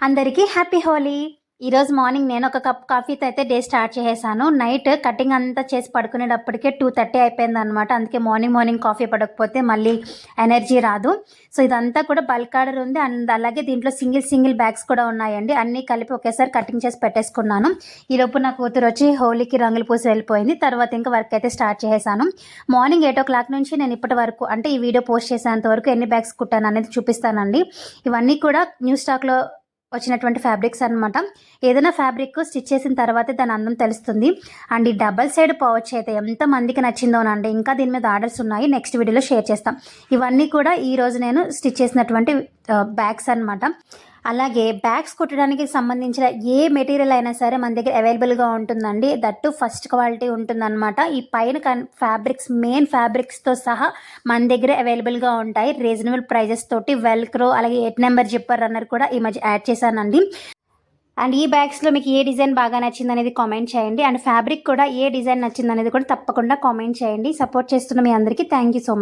అందరికీ హ్యాపీ హోలీ. ఈరోజు మార్నింగ్ నేను ఒక కప్ కాఫీతో అయితే డే స్టార్ట్ చేసేసాను. నైట్ కటింగ్ అంతా చేసి పడుకునేటప్పటికే 2:30 అయిపోయిందనమాట. అందుకే మార్నింగ్ కాఫీ పడకపోతే మళ్ళీ ఎనర్జీ రాదు. సో ఇదంతా కూడా బల్క్ ఆర్డర్ ఉంది. అండ్ అలాగే దీంట్లో సింగిల్ బ్యాగ్స్ కూడా ఉన్నాయండి. అన్నీ కలిపి ఒకేసారి కటింగ్ చేసి పెట్టేసుకున్నాను. ఈలోపు నా కూతురు వచ్చి హోలీకి రంగులు పూసి వెళ్ళిపోయింది. తర్వాత ఇంకా వర్క్ అయితే స్టార్ట్ చేసేసాను. మార్నింగ్ 8 o'clock నుంచి నేను ఇప్పటి వరకు, అంటే ఈ వీడియో పోస్ట్ చేసేంత వరకు ఎన్ని బ్యాగ్స్ కుట్టాను అనేది చూపిస్తానండి. ఇవన్నీ కూడా న్యూ స్టాక్లో వచ్చినటువంటి ఫ్యాబ్రిక్స్ అనమాట. ఏదైనా ఫ్యాబ్రిక్ స్టిచ్ చేసిన తర్వాతే దాని అందం తెలుస్తుంది. అండ్ ఈ డబల్ సైడ్ పౌచ్ అయితే ఎంత మందికి నచ్చిందోనండి. ఇంకా దీని మీద ఆర్డర్స్ ఉన్నాయి, నెక్స్ట్ వీడియోలో షేర్ చేస్తాం. ఇవన్నీ కూడా ఈరోజు నేను స్టిచ్ చేసినటువంటి బ్యాగ్స్ అనమాట. అలాగే బ్యాగ్స్ కుట్టడానికి సంబంధించిన ఏ మెటీరియల్ అయినా సరే మన దగ్గర అవైలబుల్గా ఉంటుందండి. దట్టు ఫస్ట్ క్వాలిటీ ఉంటుందన్నమాట. ఈ పైన ఫ్యాబ్రిక్స్, మెయిన్ ఫ్యాబ్రిక్స్తో సహా మన దగ్గర అవైలబుల్గా ఉంటాయి. రీజనబుల్ ప్రైజెస్ తోటి వెల్క్రో, అలాగే 8 నెంబర్ జిప్పర్ రన్నర్ కూడా ఈ మధ్య యాడ్ చేశానండి. అండ్ ఈ బ్యాగ్స్లో మీకు ఏ డిజైన్ బాగా నచ్చింది అనేది కామెంట్ చేయండి. అండ్ ఫ్యాబ్రిక్ కూడా ఏ డిజైన్ నచ్చింది అనేది కూడా తప్పకుండా కామెంట్ చేయండి. సపోర్ట్ చేస్తున్న మీ అందరికీ థ్యాంక్ యూ సో మచ్.